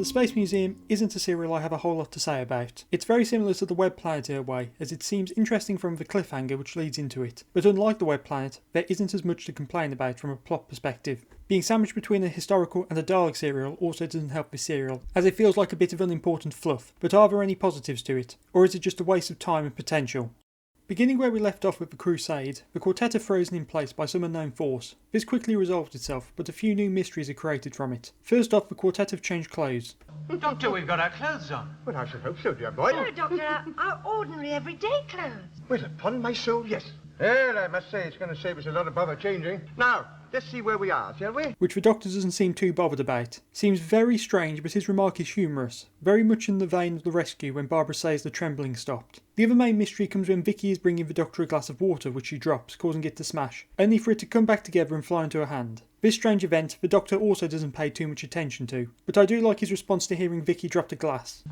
the Space Museum isn't a serial I have a whole lot to say about. It's very similar to The Web Planet in a way, as it seems interesting from the cliffhanger which leads into it, but unlike The Web Planet, there isn't as much to complain about from a plot perspective. Being sandwiched between a historical and a Dalek serial also doesn't help this serial, as it feels like a bit of unimportant fluff, but are there any positives to it, or is it just a waste of time and potential? Beginning where we left off with the Crusade, the quartet are frozen in place by some unknown force. This quickly resolved itself, but a few new mysteries are created from it. First off, the quartet have changed clothes. Doctor, we've got our clothes on. Well, I should hope so, dear boy. No, Doctor, our ordinary everyday clothes. Well, upon my soul, yes. Well, I must say it's going to save us a lot of bother changing. Now, let's see where we are, shall we? Which the Doctor doesn't seem too bothered about. Seems very strange, but his remark is humorous, very much in the vein of the rescue when Barbara says the trembling stopped. The other main mystery comes when Vicky is bringing the Doctor a glass of water which she drops, causing it to smash, only for it to come back together and fly into her hand. This strange event the Doctor also doesn't pay too much attention to, but I do like his response to hearing Vicky drop the glass.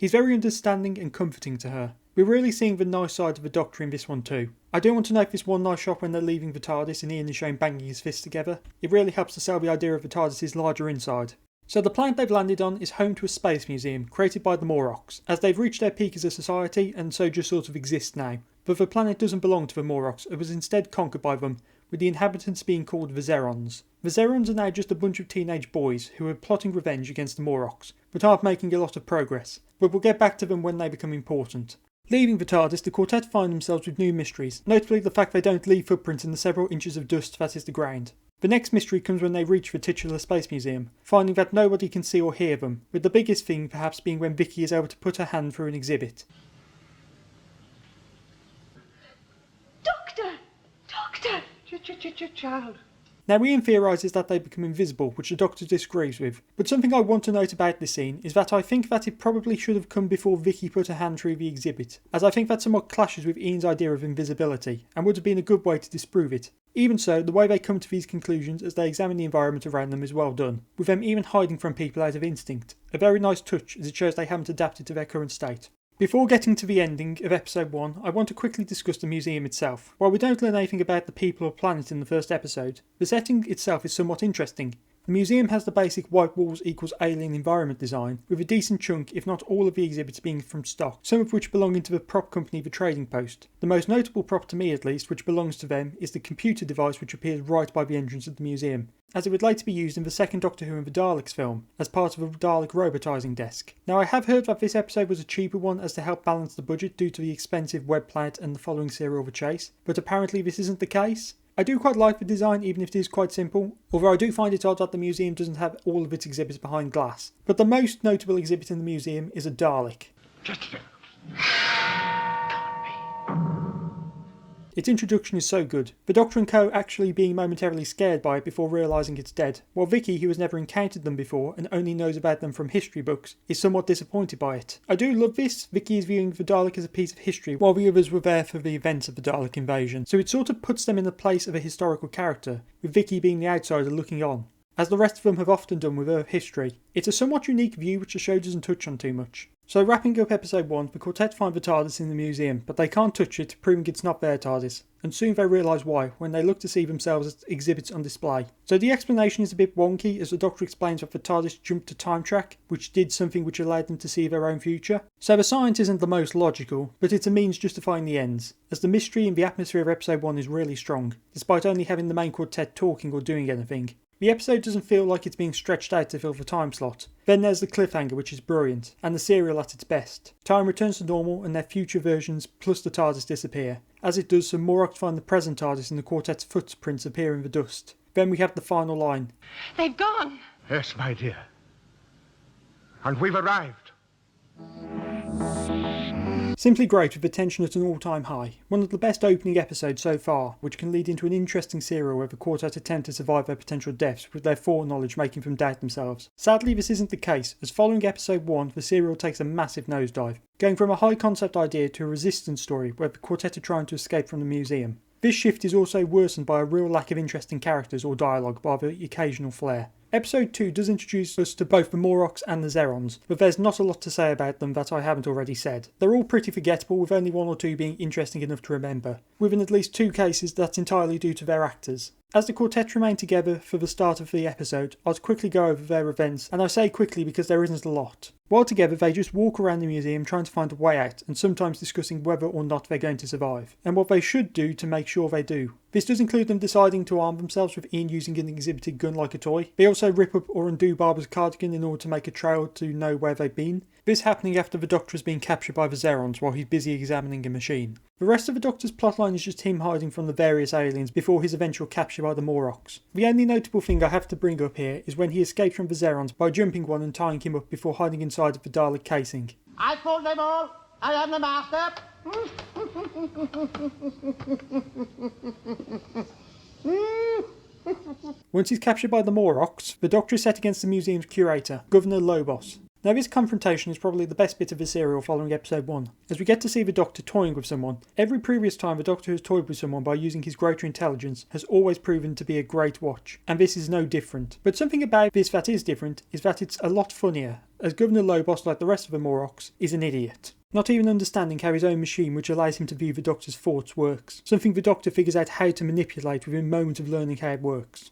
He's very understanding and comforting to her. We're really seeing the nice side of the Doctor in this one too. I do want to note this one nice shot when they're leaving the TARDIS and Ian is shown banging his fists together. It really helps to sell the idea of the TARDIS's larger inside. So the planet they've landed on is home to a space museum created by the Morlocks, as they've reached their peak as a society and so just sort of exist now. But the planet doesn't belong to the Morlocks, it was instead conquered by them, with the inhabitants being called the Zerons. The Zerons are now just a bunch of teenage boys who are plotting revenge against the Morlocks, but aren't making a lot of progress, but we'll get back to them when they become important. Leaving the TARDIS, the quartet find themselves with new mysteries, notably the fact they don't leave footprints in the several inches of dust that is the ground. The next mystery comes when they reach the titular Space Museum, finding that nobody can see or hear them, with the biggest thing perhaps being when Vicky is able to put her hand through an exhibit. Doctor! Child. Now Ian theorises that they become invisible, which the Doctor disagrees with, but something I want to note about this scene is that I think that it probably should have come before Vicky put her hand through the exhibit, as I think that somewhat clashes with Ian's idea of invisibility, and would have been a good way to disprove it. Even so, the way they come to these conclusions as they examine the environment around them is well done, with them even hiding from people out of instinct, a very nice touch as it shows they haven't adapted to their current state. Before getting to the ending of episode 1, I want to quickly discuss the museum itself. While we don't learn anything about the people or planet in the first episode, the setting itself is somewhat interesting. The museum has the basic white walls equals alien environment design, with a decent chunk if not all of the exhibits being from stock, some of which belong to the prop company The Trading Post. The most notable prop to me at least which belongs to them is the computer device which appears right by the entrance of the museum, as it would later be used in the second Doctor Who and the Daleks film, as part of a Dalek robotising desk. Now I have heard that this episode was a cheaper one as to help balance the budget due to the expensive Web Planet and the following serial The Chase, but apparently this isn't the case. I do quite like the design even if it is quite simple, although I do find it odd that the museum doesn't have all of its exhibits behind glass. But the most notable exhibit in the museum is a Dalek. Just a Its introduction is so good, the Doctor and co actually being momentarily scared by it before realising it's dead, while Vicky, who has never encountered them before and only knows about them from history books, is somewhat disappointed by it. I do love this. Vicky is viewing the Dalek as a piece of history, while the others were there for the events of the Dalek invasion, so it sort of puts them in the place of a historical character, with Vicky being the outsider looking on, as the rest of them have often done with Earth history. It's a somewhat unique view which the show doesn't touch on too much. So wrapping up episode 1, the quartet find the TARDIS in the museum, but they can't touch it, proving it's not their TARDIS, and soon they realise why when they look to see themselves as exhibits on display. So the explanation is a bit wonky as the Doctor explains that the TARDIS jumped a time track, which did something which allowed them to see their own future. So the science isn't the most logical, but it's a means justifying the ends, as the mystery and the atmosphere of episode 1 is really strong, despite only having the main quartet talking or doing anything. The episode doesn't feel like it's being stretched out to fill the time slot. Then there's the cliffhanger which is brilliant, and the serial at its best. Time returns to normal and their future versions plus the TARDIS disappear. As it does, some Morlocks find the present TARDIS and the quartet's footprints appear in the dust. Then we have the final line. They've gone. Yes, my dear. And we've arrived. Simply great with the tension at an all-time high. One of the best opening episodes so far, which can lead into an interesting serial where the quartet attempt to survive their potential deaths with their foreknowledge making them doubt themselves. Sadly this isn't the case, as following episode 1 the serial takes a massive nosedive, going from a high concept idea to a resistance story where the quartet are trying to escape from the museum. This shift is also worsened by a real lack of interest in characters or dialogue, bar the occasional flair. Episode 2 does introduce us to both the Morlocks and the Zerons, but there's not a lot to say about them that I haven't already said. They're all pretty forgettable, with only one or two being interesting enough to remember, with in at least 2 cases that's entirely due to their actors. As the quartet remain together for the start of the episode, I'll quickly go over their events, and I say quickly because there isn't a lot. While together, they just walk around the museum trying to find a way out, and sometimes discussing whether or not they're going to survive, and what they should do to make sure they do. This does include them deciding to arm themselves, with Ian using an exhibited gun like a toy. They also rip up or undo Barbara's cardigan in order to make a trail to know where they've been. This happening after the Doctor has been captured by the Zerons while he's busy examining a machine. The rest of the Doctor's plotline is just him hiding from the various aliens before his eventual capture by the Morlocks. The only notable thing I have to bring up here is when he escapes from the Zerons by jumping one and tying him up before hiding inside of the Dalek casing. I told them all, I am the master. Once he's captured by the Morlocks, the Doctor is set against the museum's curator, Governor Lobos. Now this confrontation is probably the best bit of the serial following episode 1, as we get to see the Doctor toying with someone. Every previous time the Doctor has toyed with someone by using his greater intelligence has always proven to be a great watch, and this is no different. But something about this that is different is that it's a lot funnier, as Governor Lobos, like the rest of the Morlocks, is an idiot. Not even understanding how his own machine, which allows him to view the Doctor's thoughts, works. Something the Doctor figures out how to manipulate within moments of learning how it works.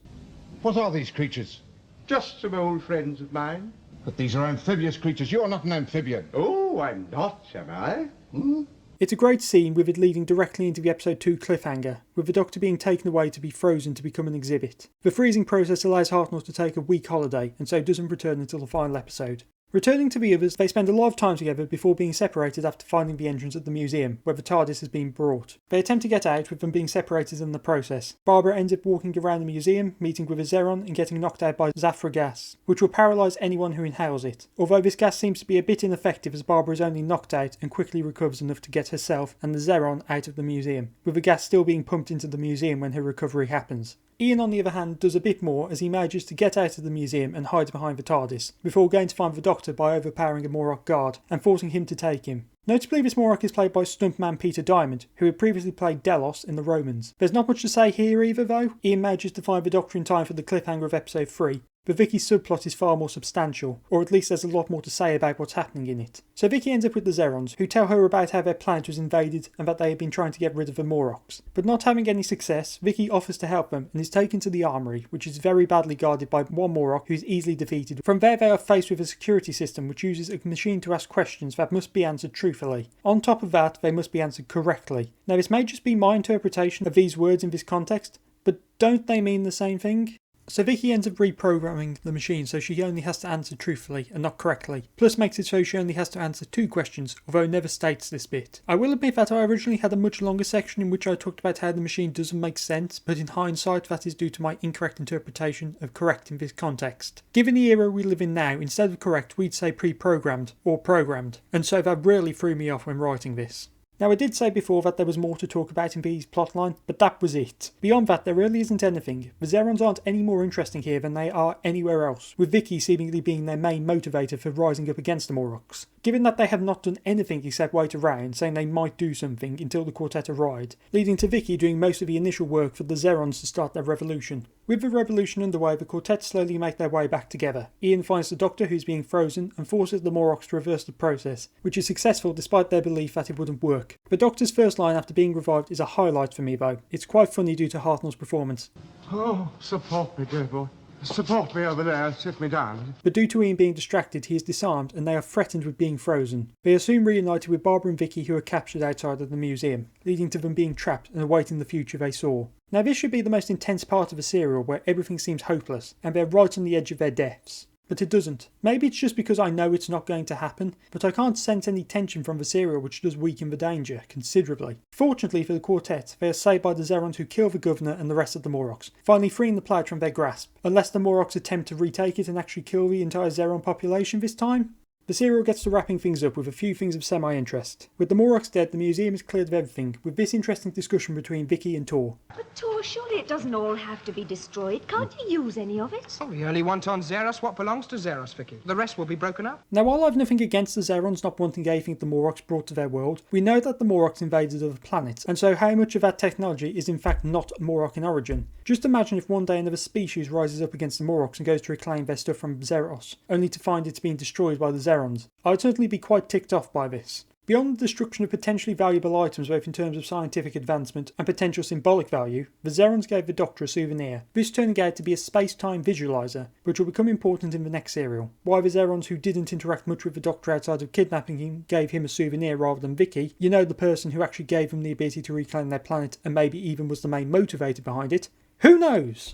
What are these creatures? Just some old friends of mine. But these are amphibious creatures. You are not an amphibian. Oh, I'm not, am I? Hmm? It's a great scene, with it leading directly into the episode 2 cliffhanger, with the Doctor being taken away to be frozen to become an exhibit. The freezing process allows Hartnell to take a week holiday, and so doesn't return until the final episode. Returning to the others, they spend a lot of time together before being separated after finding the entrance at the museum, where the TARDIS has been brought. They attempt to get out, with them being separated in the process. Barbara ends up walking around the museum, meeting with a Zeron and getting knocked out by Zafra gas, which will paralyse anyone who inhales it. Although this gas seems to be a bit ineffective, as Barbara is only knocked out and quickly recovers enough to get herself and the Zeron out of the museum, with the gas still being pumped into the museum when her recovery happens. Ian, on the other hand, does a bit more, as he manages to get out of the museum and hide behind the TARDIS, before going to find the Doctor by overpowering a Morlock guard and forcing him to take him. Notably, this Morlock is played by stuntman Peter Diamond, who had previously played Delos in The Romans. There's not much to say here either, though. Ian manages to find the Doctor in time for the cliffhanger of episode 3, but Vicky's subplot is far more substantial, or at least there's a lot more to say about what's happening in it. So Vicky ends up with the Zerons, who tell her about how their planet was invaded and that they have been trying to get rid of the Morlocks. But not having any success, Vicky offers to help them and is taken to the armory, which is very badly guarded by one Morlock who is easily defeated. From there they are faced with a security system which uses a machine to ask questions that must be answered truthfully. On top of that, they must be answered correctly. Now this may just be my interpretation of these words in this context, but don't they mean the same thing? So Vicky ends up reprogramming the machine so she only has to answer truthfully and not correctly, plus makes it so she only has to answer 2 questions, although never states this bit. I will admit that I originally had a much longer section in which I talked about how the machine doesn't make sense, but in hindsight that is due to my incorrect interpretation of correct in this context. Given the era we live in now, instead of correct we'd say pre-programmed or programmed, and so that really threw me off when writing this. Now I did say before that there was more to talk about in V's plotline, but that was it. Beyond that there really isn't anything. The Zerons aren't any more interesting here than they are anywhere else, with Vicky seemingly being their main motivator for rising up against the Morlocks. Given that they have not done anything except wait around, saying they might do something until the quartet arrived, leading to Vicky doing most of the initial work for the Zerons to start their revolution. With the revolution underway, the quartet slowly make their way back together. Ian finds the Doctor who's being frozen and forces the Morlocks to reverse the process, which is successful despite their belief that it wouldn't work. The Doctor's first line after being revived is a highlight for me though. It's quite funny due to Hartnell's performance. Oh, support me, dear boy. Support me over there, sit me down. But due to Ian being distracted, he is disarmed and they are threatened with being frozen. They are soon reunited with Barbara and Vicky, who are captured outside of the museum, leading to them being trapped and awaiting the future they saw. Now this should be the most intense part of the serial, where everything seems hopeless and they're right on the edge of their deaths. But it doesn't. Maybe it's just because I know it's not going to happen, but I can't sense any tension from the serial, which does weaken the danger considerably. Fortunately for the quartet, they are saved by the Zerons, who kill the Governor and the rest of the Morlocks, finally freeing the planet from their grasp, unless the Morlocks attempt to retake it and actually kill the entire Zeron population this time. The serial gets to wrapping things up with a few things of semi-interest. With the Morlocks dead, the museum is cleared of everything, with this interesting discussion between Vicky and Tor. But Tor Well, surely it doesn't all have to be destroyed. Can't you use any of it? Oh, we only want on Zeros what belongs to Zeros, Vicky. The rest will be broken up. Now, while I've nothing against the Zerons not wanting anything the Morlocks brought to their world, we know that the Morlocks invaded other planets, and so how much of that technology is in fact not Morlock in origin? Just imagine if one day another species rises up against the Morlocks and goes to reclaim their stuff from Zeros, only to find it's being destroyed by the Zerons. I'd certainly be quite ticked off by this. Beyond the destruction of potentially valuable items both in terms of scientific advancement and potential symbolic value, the Zerons gave the Doctor a souvenir, this turning out to be a space-time visualizer, which will become important in the next serial. Why the Zerons, who didn't interact much with the Doctor outside of kidnapping him, gave him a souvenir rather than Vicky, you know, the person who actually gave them the ability to reclaim their planet and maybe even was the main motivator behind it. Who knows?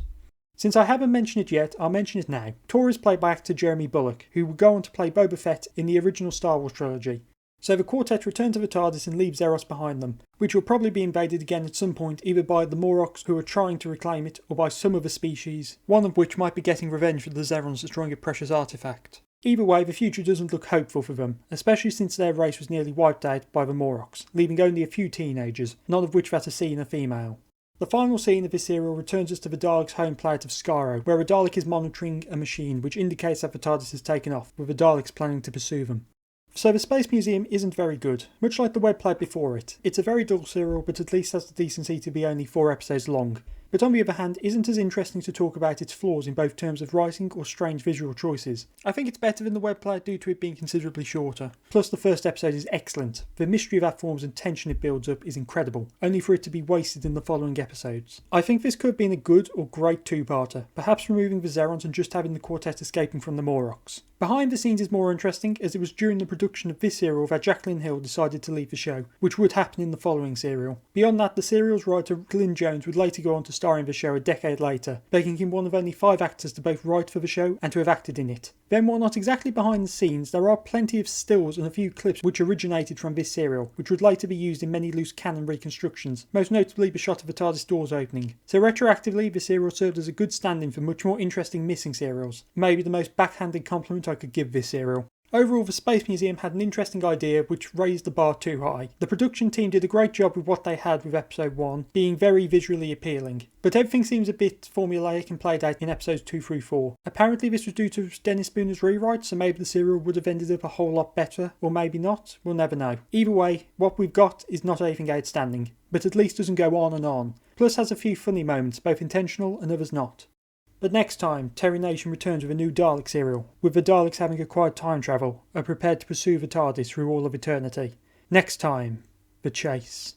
Since I haven't mentioned it yet, I'll mention it now. Tor is played by actor Jeremy Bulloch, who would go on to play Boba Fett in the original Star Wars trilogy. So the quartet return to the TARDIS and leave Zeros behind them, which will probably be invaded again at some point either by the Morlocks who are trying to reclaim it or by some other species, one of which might be getting revenge for the Zerons destroying a precious artefact. Either way, the future doesn't look hopeful for them, especially since their race was nearly wiped out by the Morlocks, leaving only a few teenagers, none of which that are seen are female. The final scene of this serial returns us to the Daleks' home planet of Skaro, where a Dalek is monitoring a machine which indicates that the TARDIS has taken off, with the Daleks planning to pursue them. So the Space Museum isn't very good, much like the web play before it. It's a very dull serial, but at least has the decency to be only 4 episodes long. But on the other hand, isn't as interesting to talk about its flaws in both terms of writing or strange visual choices. I think it's better than the web play due to it being considerably shorter. Plus the first episode is excellent. The mystery that forms and tension it builds up is incredible, only for it to be wasted in the following episodes. I think this could have been a good or great two-parter, perhaps removing the Zerons and just having the quartet escaping from the Morlocks. Behind the scenes is more interesting, as it was during the production of this serial that Jacqueline Hill decided to leave the show, which would happen in the following serial. Beyond that, the serial's writer Glyn Jones would later go on to star in the show a decade later, making him one of only 5 actors to both write for the show and to have acted in it. Then, while not exactly behind the scenes, there are plenty of stills and a few clips which originated from this serial, which would later be used in many loose canon reconstructions, most notably the shot of the TARDIS doors opening. So retroactively, the serial served as a good stand-in for much more interesting missing serials. Maybe the most backhanded compliment I could give this serial. Overall, the Space Museum had an interesting idea which raised the bar too high. The production team did a great job with what they had with episode 1, being very visually appealing. But everything seems a bit formulaic and played out in episodes 2 through 4. Apparently this was due to Dennis Spooner's rewrite, so maybe the serial would have ended up a whole lot better, or maybe not, we'll never know. Either way, what we've got is not anything outstanding, but at least doesn't go on and on. Plus has a few funny moments, both intentional and others not. But next time, Terry Nation returns with a new Dalek serial, with the Daleks having acquired time travel, and prepared to pursue the TARDIS through all of eternity. Next time, The Chase.